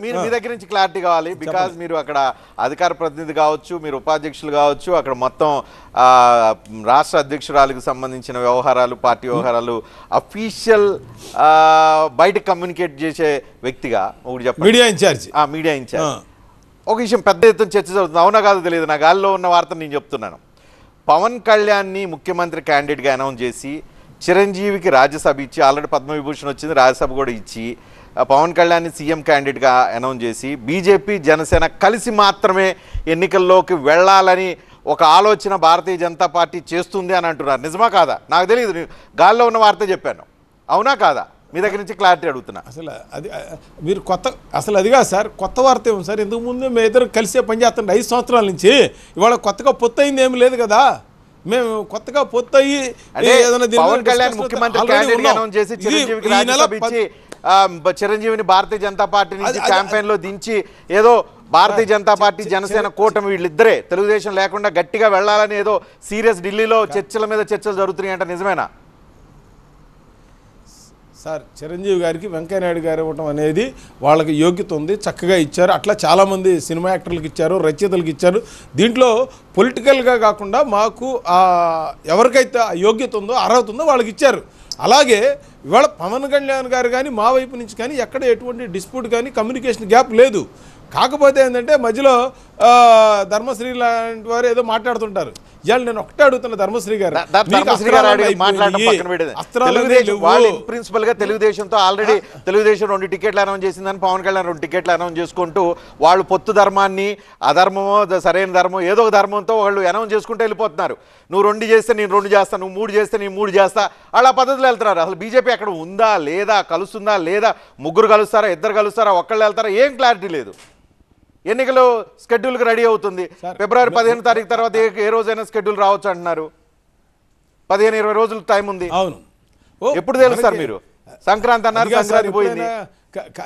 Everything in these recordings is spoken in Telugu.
మీ దగ్గర నుంచి క్లారిటీ కావాలి. బికాజ్ మీరు అక్కడ అధికార ప్రతినిధి కావచ్చు, మీరు ఉపాధ్యక్షులు కావచ్చు, అక్కడ మొత్తం రాష్ట్ర అధ్యక్షురాలకు సంబంధించిన వ్యవహారాలు, పార్టీ వ్యవహారాలు అఫీషియల్ బయట కమ్యూనికేట్ చేసే వ్యక్తిగా ఒకటి చెప్పండి. మీడియా ఇన్ఛార్జ్ ఒక విషయం పెద్ద ఎత్తున చర్చ జరుగుతుంది. అవునా కాదో తెలియదు, నా గాలిలో ఉన్న వార్త నేను చెప్తున్నాను. పవన్ కళ్యాణ్ని ముఖ్యమంత్రి క్యాండిడేట్గా అనౌన్స్ చేసి చిరంజీవికి రాజ్యసభ ఇచ్చి, ఆల్రెడీ పద్మవిభూషణ్ వచ్చింది, రాజ్యసభ కూడా ఇచ్చి పవన్ కళ్యాణ్ని సీఎం క్యాండిడేట్గా అనౌన్స్ చేసి బీజేపీ జనసేన కలిసి మాత్రమే ఎన్నికల్లోకి వెళ్ళాలని ఒక ఆలోచన భారతీయ జనతా పార్టీ చేస్తుంది అని అంటున్నారు. నిజమా కాదా నాకు తెలియదు, గాల్లో ఉన్న వార్త చెప్పాను. అవునా కాదా? మీ దగ్గర నుంచి క్లారిటీ అడుగుతున్నా. మీరు అసలు అదిగా సార్, కొత్త వార్త ఏమో సార్. ఇంతకు ముందు మేము ఇద్దరు కలిసే పనిచేస్తుండే 5 సంవత్సరాల నుంచి. ఇవాళ కొత్తగా పొత్తు అయింది ఏమి లేదు కదా. మేము కొత్తగా పొత్తు అయ్యి పవన్ కళ్యాణ్ ముఖ్యమంత్రి క్యాండిడేట్ అనౌన్స్ చేసి చిరంజీవిని భారతీయ జనతా పార్టీ నుంచి క్యాంపెయిన్ లో దించి ఏదో భారతీయ జనతా పార్టీ జనసేన కూటమి వీళ్ళిద్దరే తెలుగుదేశం లేకుండా గట్టిగా వెళ్ళాలని ఏదో సీరియస్ ఢిల్లీలో చర్చల మీద చర్చలు జరుగుతున్నాయి అంటే నిజమేనా సార్? చిరంజీవి గారికి వెంకయ్యనాయుడు గారు ఇవ్వటం అనేది వాళ్ళకి యోగ్యత ఉంది, చక్కగా ఇచ్చారు. అట్లా చాలామంది సినిమా యాక్టర్లకు ఇచ్చారు, రచయితలకు ఇచ్చారు. దీంట్లో పొలిటికల్గా కాకుండా మాకు ఎవరికైతే యోగ్యత ఉందో, అర్హత ఉందో వాళ్ళకి ఇచ్చారు. అలాగే ఇవాళ పవన్ కళ్యాణ్ గారు కానీ మా వైపు నుంచి కానీ ఎక్కడ ఎటువంటి డిస్ప్యూట్ కానీ కమ్యూనికేషన్ గ్యాప్ లేదు. కాకపోతే ఏంటంటే మధ్యలో ధర్మశ్రీ లాంటి వారు ఏదో మాట్లాడుతుంటారు. ఇవాళ నేను ఒకటే అడుగుతున్నా ధర్మశ్రీ గారు, ప్రిన్సిపల్ గా తెలుగుదేశంతో ఆల్రెడీ తెలుగుదేశం 2 టికెట్లు అనౌన్స్ చేసిందని పవన్ కళ్యాణ్ 2 టికెట్లు అనౌన్స్ చేసుకుంటూ వాళ్ళు పొత్తు ధర్మాన్ని, అధర్మమో సరైన ధర్మం ఏదో ఒక ధర్మంతో వాళ్ళు అనౌన్స్ చేసుకుంటూ వెళ్ళిపోతున్నారు. నువ్వు 2 చేస్తే నేను 2 చేస్తా, నువ్వు 3 చేస్తే నేను 3 చేస్తా, అలా పద్ధతులు వెళ్తున్నారు. అసలు బీజేపీ అక్కడ ఉందా లేదా, కలుస్తుందా లేదా, ముగ్గురు కలుస్తారా, 2 కలుస్తారా, ఒక్కళ్ళు వెళ్తారా, ఏం క్లారిటీ లేదు. ఎన్నికలు షెడ్యూల్కి రెడీ అవుతుంది. ఫిబ్రవరి 15 తారీఖు తర్వాత ఏ రోజైనా షెడ్యూల్ రావచ్చు అంటున్నారు. 15-20 రోజులు టైం ఉంది. అవును, ఎప్పుడు తెలుస్తారు మీరు? సంక్రాంతి అన్నారు, సంక్రాంతి పోయింది.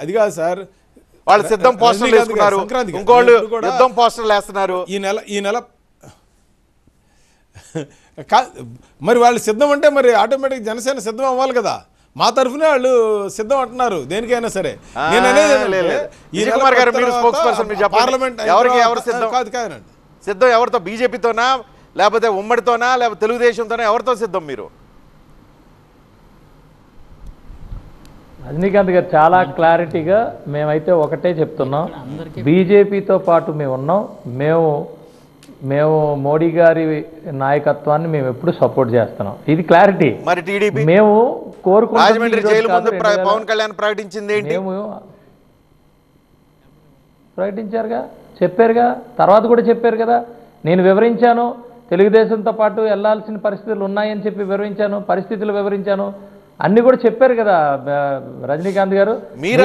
అది కాదు సార్, వాళ్ళు సిద్ధం పోస్టర్లు వేసుకున్నారు, ఇంకోళ్ళు యుద్ధం పోస్టర్లు వేస్తున్నారు. ఈ నెల మరి వాళ్ళు సిద్ధం అంటే మరి ఆటోమేటిక్ జనసేన సిద్ధం అవ్వాలి కదా. మా తరఫునే వాళ్ళు సిద్ధం అంటున్నారు దేనికైనా సరే. సిద్ధం ఎవరితో? బీజేపీతోనా లేకపోతే ఉమ్మడితోనా లేకపోతే తెలుగుదేశంతోనా? ఎవరితో సిద్ధం మీరు? రజనీకాంత్ గారు చాలా క్లారిటీగా మేమైతే ఒకటే చెప్తున్నాం, బీజేపీతో పాటు మేము ఉన్నాం. మేము మోడీ గారి నాయకత్వాన్ని మేము ఎప్పుడు సపోర్ట్ చేస్తున్నాం, ఇది క్లారిటీ. మరి టీడీపీ మేము కోరుకుంటున్నాం. పవన్ కళ్యాణ్ ప్రకటించింది ఏంటి? మేము ప్రకటించారుగా, చెప్పారుగా, తర్వాత కూడా చెప్పారు కదా. నేను వివరించాను, తెలుగుదేశంతో పాటు వెళ్లాల్సిన పరిస్థితులు ఉన్నాయని చెప్పి వివరించాను, పరిస్థితులు వివరించాను, అన్ని కూడా చెప్పారు కదా రజనీకాంత్ గారు. మీరు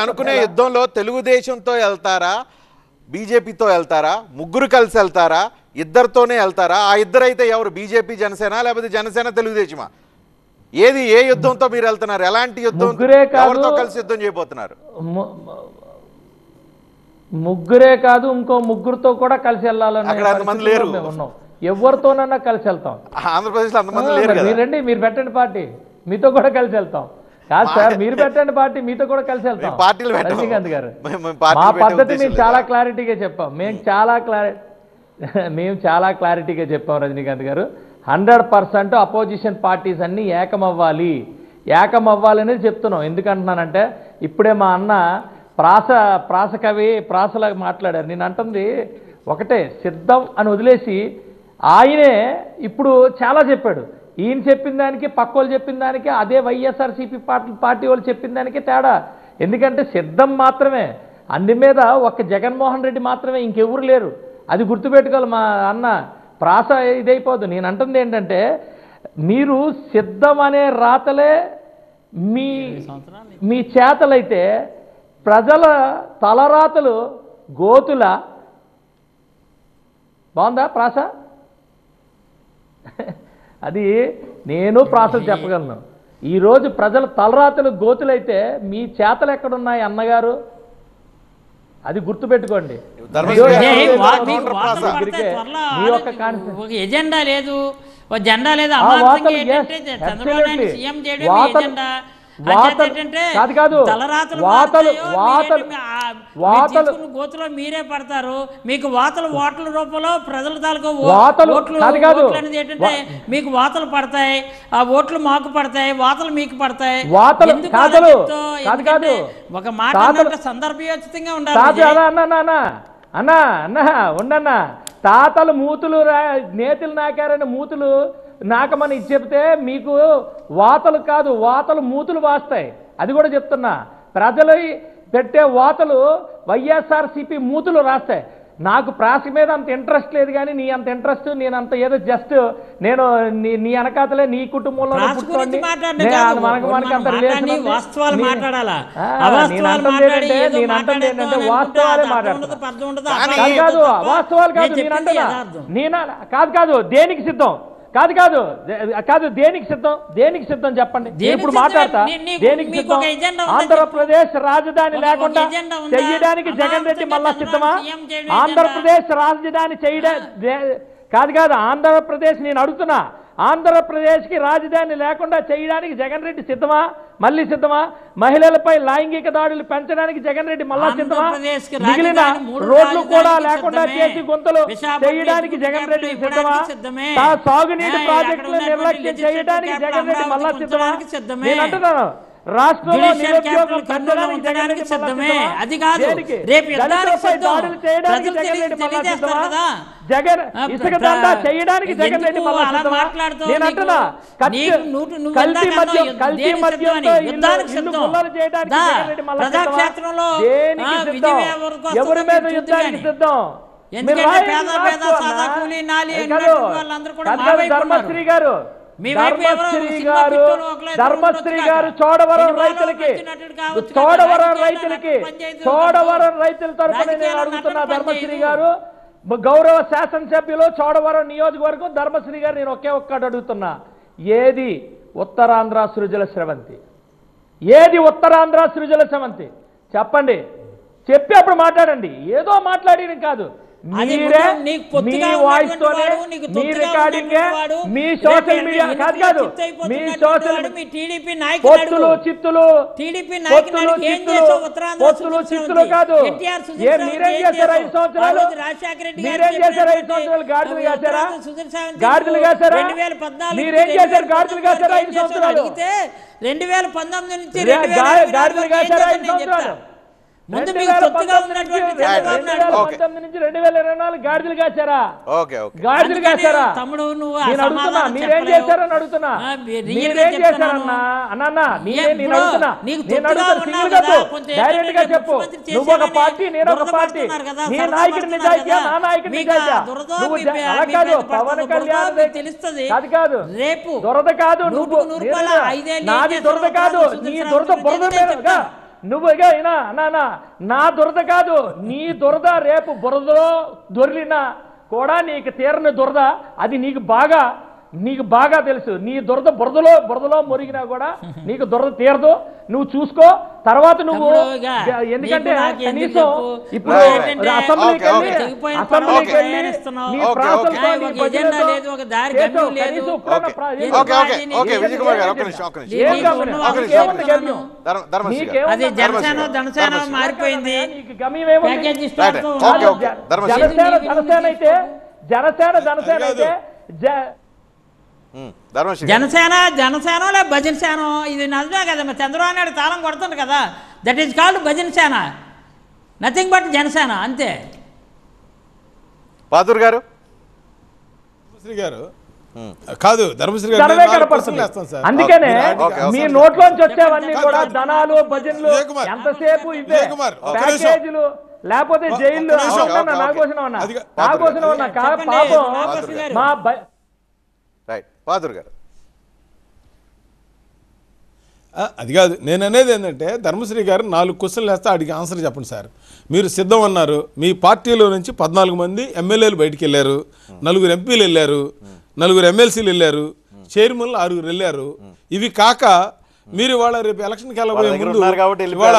అనుకునే యుద్ధంలో తెలుగుదేశంతో వెళ్తారా, బీజేపీతో వెళ్తారా, ముగ్గురు కలిసి వెళ్తారా, ఇద్దరితోనే వెళ్తారా? ఆ ఇద్దరైతే ఎవరు? బీజేపీ జనసేన లేకపోతే జనసేన తెలుగుదేశమా? ఏది? ఏ యుద్ధంతో మీరు వెళ్తున్నారు? ఎలాంటి యుద్ధం? ఎవరితో కలిసి యుద్ధం చేయబోతున్నారు? ముగ్గురే కాదు, ఇంకో ముగ్గురుతో కూడా కలిసి వెళ్ళాలని అక్కడ అంతమంది లేరు. ఉన్నాం, ఎవరితోనన్నా కలిసి వెళ్తాం. ఆంధ్రప్రదేశ్ లో అంతమంది లేరు. మీరండి, మీరు పెట్టండి పార్టీ, మీతో కూడా కలిసి వెళ్తాం. కాదు సార్, మీరు పెట్టండి పార్టీ, మీతో కూడా కలిసి వెళ్తాం. రజనీకాంత్ గారు, మా పద్ధతి మేము చాలా క్లారిటీగా చెప్పాం. మేము చాలా క్లారిటీగా చెప్పాం రజనీకాంత్ గారు. 100% అపోజిషన్ పార్టీస్ అన్నీ ఏకమవ్వాలనేది చెప్తున్నాం. ఎందుకంటున్నానంటే ఇప్పుడే మా అన్న ప్రాసలాగా మాట్లాడారు. నేను అంటుంది ఒకటే, సిద్ధం అని వదిలేసి ఆయనే ఇప్పుడు చాలా చెప్పాడు. ఈయన చెప్పిన దానికి, పక్క వాళ్ళు చెప్పిన దానికి, అదే వైఎస్ఆర్సీపీ పార్టీ వాళ్ళు చెప్పిన దానికి తేడా. ఎందుకంటే సిద్ధం మాత్రమే, అందు మీద ఒక జగన్మోహన్ రెడ్డి మాత్రమే, ఇంకెవరు లేరు. అది గుర్తుపెట్టుకోవాలి మా అన్న. ప్రాస ఇదైపోదు. నేను అంటుంది ఏంటంటే, మీరు సిద్ధం అనే రాతలే మీ చేతలైతే ప్రజల తలరాతలు గోతుల. బాగుందా ప్రాస? అది నేను ప్రాసలు చెప్పగలను. ఈరోజు ప్రజల తలరాతలు గోతులైతే మీ చేతలు ఎక్కడున్నాయి అన్నగారు? అది గుర్తుపెట్టుకోండి. ఎజెండా లేదు, జెండా లేదు. గోతులో మీరే పడతారు. మీకు వాతలు ఓట్ల రూపంలో ప్రజల తాలూకు ఓట్లు అనేది ఏంటంటే మీకు వాతలు పడతాయి, ఆ ఓట్లు మాకు పడతాయి, వాతలు మీకు పడతాయి. ఒక మాట సందర్భోచితంగా ఉండాలి. ఉండన్నా తాతలు మూతులు నేతలు నాకారని మూతులు నాకమని చెప్తే మీకు వాతలు కాదు, వాతలు మూతులు వాస్తాయి. అది కూడా చెప్తున్నా. ప్రజలు పెట్టే వాతలు వైఎస్ఆర్సీపీ మూతులు రాస్తాయి. నాకు ప్రాస మీద అంత ఇంట్రెస్ట్ లేదు, కానీ నీ అంత ఇంట్రెస్ట్, నేను అంత ఏదో జస్ట్ నేను నీ వెనకాతలే నీ కుటుంబంలో కాదు దేనికి సిద్ధం కాదు దేనికి సిద్ధం చెప్పండి. ఇప్పుడు మాట్లాడతా దేనికి సిద్ధం? ఆంధ్రప్రదేశ్ రాజధాని లేకుండా చెయ్యడానికి జగన్ రెడ్డి మళ్ళా సిద్ధమా? ఆంధ్రప్రదేశ్ రాజధాని కాదు ఆంధ్రప్రదేశ్ నేను అడుగుతున్నా, ఆంధ్రప్రదేశ్కి రాజధాని లేకుండా చేయడానికి జగన్ రెడ్డి సిద్ధమా? మళ్ళీ సిద్ధమా? మహిళలపై లైంగిక దాడులు పెంచడానికి జగన్ రెడ్డి మళ్ళా సిద్ధమా? మిగిలిన రోడ్లు కూడా లేకుండా చేసి గుంతలు చేయడానికి జగన్ రెడ్డి సిద్ధమా? సాగునీటి ప్రాజెక్టులు నిర్లక్ష్యం చేయడానికి జగన్ రెడ్డి మళ్ళా సిద్ధమా? నేను అంటున్నాను రాష్ట్రంలో నిరుద్యోగం పెంచడానికి జగన్ రెడ్డి సిద్ధమే. అది కాదు రేపు దాడులు చేయడానికి జగన్ రెడ్డి మళ్ళా సిద్ధమా? జగన్ ఇసుక దందా చేయడానికి జగన్ రెడ్డి మళ్ళా సిద్ధమా? నేను అంటున్నా కల్తీ మద్యంతో ఇల్లు ముల్లలు చేయడానికి జగన్ రెడ్డి మళ్ళా సిద్ధమా? దేనికి సిద్ధం? ఎవరి మీద యుద్ధానికి సిద్ధం? ధర్మశ్రీ గారు చోడవరం రైతుల తరఫున నేను అడుగుతున్నా. ధర్మశ్రీ గారు గౌరవ శాసనసభ్యులు చోడవరం నియోజకవర్గం ధర్మశ్రీ గారు నేను ఒక్కటి అడుగుతున్నా. ఏది ఉత్తరాంధ్ర సృజల స్రవంతి? ఏది ఉత్తరాంధ్ర సృజల స్రవంతి? చెప్పండి, చెప్పి అప్పుడు మాట్లాడండి. ఏదో మాట్లాడిన కాదు, మీరే మీ వాయిస్ తోనే మీ రికార్డింగ్ మీ సోషల్ మీడియా కాదు మీ సోషల్ పొత్తులు చిత్తులు కాదు. మీరేం చేశారు 5 సంవత్సరాలు? మీరేం చేశారు 5 సంవత్సరాలు? గాడిదలు కాశారా? మీరేం చేశారు? గాడిదలు కాశారా 5 సంవత్సరాలు? 2019 నుంచి గాడిదలు కాశారా 5 సంవత్సరాలు? 2019 నుంచి 2024 గాడిదలు కాచారా? గాడిదలు కాచారా? నేను అడుగుతున్నా, మీరేం చేశారని అడుగుతున్నా. మీరేం చేశారన్నా అన్న? డైరెక్ట్ గా చెప్పు. నువ్వు ఒక పార్టీ, నేను ఒక పార్టీ. నీ నాయకుడి నిజాయితీయా, నా నాయకుడి నిజాయితీయా? నువ్వు అలా కాదు, పవన్ కళ్యాణ్ అది కాదు, దురద కాదు, నువ్వు నాది దురద కాదు, నీ దురద బురద మీద నువ్వు నా దురద కాదు, నీ దురద రేపు బురదలో దొరిలినా కూడా నీకు తీరని దురద. అది నీకు బాగా తెలుసు. నీ దురద బురదలో మురిగినా కూడా నీకు దురద తీరదు. నువ్వు చూసుకో తర్వాత నువ్వు. ఎందుకంటే కనీసం ఇప్పుడు అసెంబ్లీకి వెళ్ళి నీ ప్రాంతంతో మారిపోయింది. జనసేన అయితే జనసేన లే భజన సేన. ఇది నిజమే కదా, చంద్రబాబు నాయుడు తాళం కొడుతుంది కదా. దట్ ఈస్ కాల్డ్ భజన సేన, నథింగ్ బట్ జనసేన, అంతే. పాదూర్ గారు కాదు, ధర్మశ్రీ గారు అందుకనే మీ నోట్లోంచి వచ్చేవన్నీ కూడా ధనాలు భజనలు ఎంతసేపు ఇవే ప్యాకేజీలు, లేకపోతే జైళ్ళు. నాకోసం ఉన్నా పాపం మా పాదూర్ గారు. అది కాదు నేను అనేది ఏంటంటే, ధర్మశ్రీ గారు 4 క్వశ్చన్లు వేస్తే అడిగి ఆన్సర్ చెప్పండి సార్. మీరు సిద్ధం అన్నారు, మీ పార్టీలో నుంచి 14 మంది ఎమ్మెల్యేలు బయటికి వెళ్ళారు, 4 ఎంపీలు వెళ్ళారు, 4 ఎమ్మెల్సీలు వెళ్ళారు, చైర్మన్లు 6 వెళ్ళారు. ఇవి కాక మీరు ఇవాళ రేపు ఎలక్షన్కి వెళ్ళబోయే ముందు ఇవాళ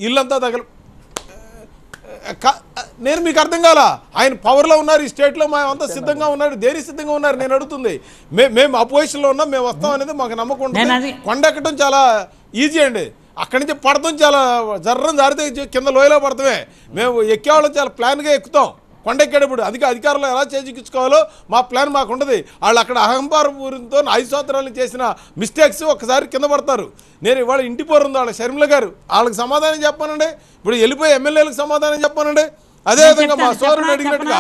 ఇల్లంతా నేను మీకు అర్థం కాలా? ఆయన పవర్లో ఉన్నారు, ఈ స్టేట్లో మేమంతా సిద్ధంగా ఉన్నారు. దేనికి సిద్ధంగా ఉన్నారు నేను అడుగుతుంది. మేము అపోజిషన్లో ఉన్నాం, మేము వస్తాం అనేది మాకు నమ్మకం ఉంటుంది. కొండ ఎక్కడం చాలా ఈజీ అండి, అక్కడి నుంచి పడతాం చాలా జర్రం జారితే కింద లోయలో పడతామే. మేము ఎక్కేవాళ్ళం చాలా ప్లాన్గా ఎక్కుతాం కొండ ఎక్కేటప్పుడు. అందుకే అధికారులు ఎలా చేజిక్కించుకోవాలో మా ప్లాన్ మాకు ఉండదు. వాళ్ళు అక్కడ అహంకారపూరితో 5 సంవత్సరాలు చేసిన మిస్టేక్స్ ఒక్కసారి కింద పడతారు. నేను ఇవాళ ఇంటి పోరుంది వాళ్ళ షర్మిల గారు, వాళ్ళకి సమాధానం చెప్పానండి. ఇప్పుడు వెళ్ళిపోయి ఎమ్మెల్యేలకు సమాధానం చెప్పానండి. అదేవిధంగా మా సోదరుడు అడిగినట్టుగా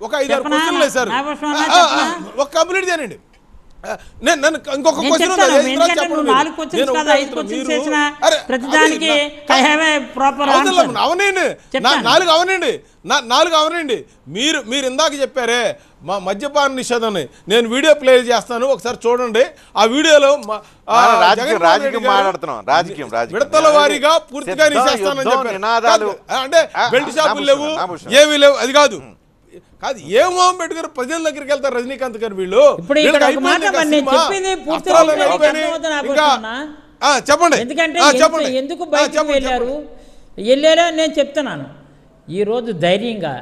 ఒక 5-6 క్వశ్చన్లు వేశారు. ఒక కంప్లీట్ చేయనండి. నన్ను ఇంకొక క్వశ్చన్ అవనండి, 4 అవనండి, 4 అవనండి. మీరు ఇందాక చెప్పారే మా మద్యపాన నిషేధాన్ని, నేను వీడియో ప్లే చేస్తాను, ఒకసారి చూడండి. ఆ వీడియోలో విడతల వారీగా పూర్తిగా నిషేస్తానని చెప్పారు. అంటే బెల్ట్ షాపులు లేవు, ఏమీ లేవు, అది కాదు. ఏ మొహం పెట్టుకుని ప్రజల దగ్గరికి వెళ్తారు రజనీకాంత్ గారు? వీళ్ళు చెప్పండి, ఎందుకు బయటకు వెళ్ళారో నేను చెప్తున్నాను. ఈరోజు ధైర్యంగా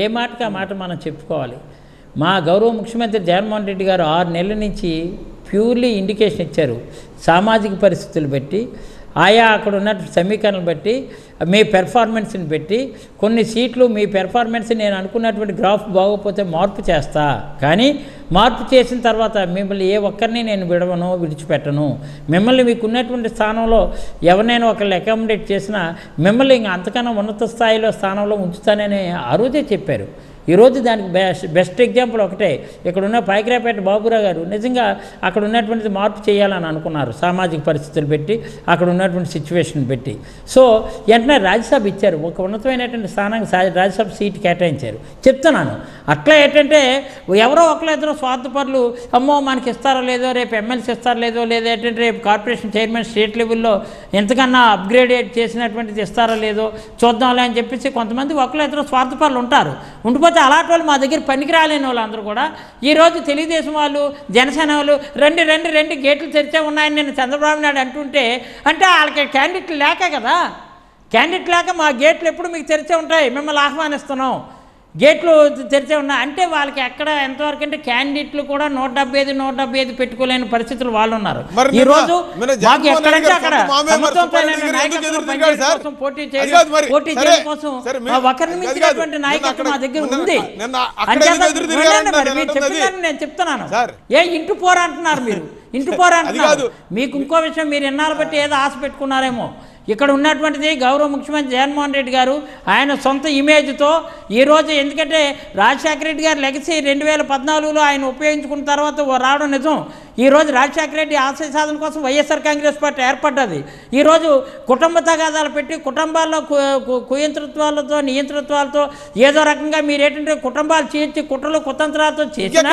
ఏ మాటకి ఆ మాట మనం చెప్పుకోవాలి. మా గౌరవ ముఖ్యమంత్రి జగన్మోహన్ రెడ్డి గారు 6 నెలల నుంచి ప్యూర్లీ ఇండికేషన్ ఇచ్చారు. సామాజిక పరిస్థితులు బట్టి, ఆయా అక్కడ ఉన్న సమీకరణలు బట్టి, మీ పెర్ఫార్మెన్స్ని పెట్టి, కొన్ని సీట్లు మీ పెర్ఫార్మెన్స్ నేను అనుకున్నటువంటి గ్రాఫ్ బాగోకపోతే మార్పు చేస్తా, కానీ మార్పు చేసిన తర్వాత మిమ్మల్ని ఏ ఒక్కరిని నేను విడిచిపెట్టను. మిమ్మల్ని మీకు ఉన్నటువంటి స్థానంలో ఎవరినైనా ఒకళ్ళు అకామిడేట్ చేసినా మిమ్మల్ని ఇంకా అంతకన్నా ఉన్నత స్థాయిలో స్థానంలో ఉంచుతానని ఆ రోజే చెప్పారు. ఈరోజు దానికి బెస్ట్ ఎగ్జాంపుల్ ఒకటే, ఇక్కడ ఉన్న పైకిరాపేట బాబురావు గారు నిజంగా అక్కడ ఉన్నటువంటిది మార్పు చేయాలని అనుకున్నారు, సామాజిక పరిస్థితులు పెట్టి, అక్కడ ఉన్నటువంటి సిచ్యువేషన్ పెట్టి. సో వెంటనే రాజ్యసభ ఇచ్చారు, ఒక ఉన్నతమైనటువంటి స్థానానికి రాజ్యసభ సీట్ కేటాయించారు. చెప్తున్నాను అట్లా ఏంటంటే ఎవరో ఒకళ్ళిద్దరూ స్వార్థపరులు, అమ్మో మనకి ఇస్తారో లేదో, రేపు ఎమ్మెల్సీ ఇస్తారో లేదో, లేదా ఏంటంటే రేపు కార్పొరేషన్ చైర్మన్ స్టేట్ లెవెల్లో ఎంతకన్నా అప్గ్రేడేట్ చేసినటువంటిది ఇస్తారో లేదో చూద్దాంలే అని చెప్పేసి కొంతమంది ఒకళ్ళిద్దరూ స్వార్థపరులు ఉంటారు. ఉండిపోతే అలాంటి వాళ్ళు మా దగ్గర పనికి రాలేని వాళ్ళు అందరూ కూడా ఈరోజు తెలుగుదేశం వాళ్ళు, జనసేన వాళ్ళు రెండు గేట్లు తెరిచే ఉన్నాయని నేను చంద్రబాబు నాయుడు అంటుంటే, అంటే వాళ్ళకి క్యాండిడేట్లు లేక కదా. క్యాండిడేట్ లేక మా గేట్లు ఎప్పుడు మీకు తెరిచే ఉంటాయి, మిమ్మల్ని ఆహ్వానిస్తున్నాం, గేట్లు తెరిచే ఉన్నాయి అంటే వాళ్ళకి ఎక్కడ ఎంతవరకు అంటే క్యాండిడేట్లు కూడా 175 పెట్టుకోలేని పరిస్థితులు వాళ్ళు ఉన్నారు. ఈరోజు మాకు ఎక్కడంటే అక్కడ పోటీ చేయడం కోసం ఒకరిని మించినటువంటి నాయకత్వం మా దగ్గర ఉంది. మీరు చెప్తున్నారని నేను చెప్తున్నాను. ఇంటి పోరా అంటున్నారు మీరు, ఇంటి పోరా అంటున్నారు. మీకు ఇంకో విషయం, మీరు ఎన్నాళ్ళు బట్టి ఏదో ఆశ పెట్టుకున్నారేమో. ఇక్కడ ఉన్నటువంటిది గౌరవ ముఖ్యమంత్రి జగన్మోహన్ రెడ్డి గారు ఆయన సొంత ఇమేజ్తో ఈరోజు, ఎందుకంటే రాజశేఖర రెడ్డి గారు లెగసీ 2014లో ఆయన ఉపయోగించుకున్న తర్వాత రావడం నిజం. ఈరోజు రాజశేఖర రెడ్డి ఆశయ సాధన కోసం వైఎస్ఆర్ కాంగ్రెస్ పార్టీ ఏర్పడ్డది. ఈరోజు కుటుంబ తగాదాలు పెట్టి, కుటుంబాల్లో కుయంత్రత్వాలతో నియంత్రణతో ఏదో రకంగా మీరు ఏంటంటే కుటుంబాలు చేర్చి కుట్రలు కుతంత్రాలతో చేసిన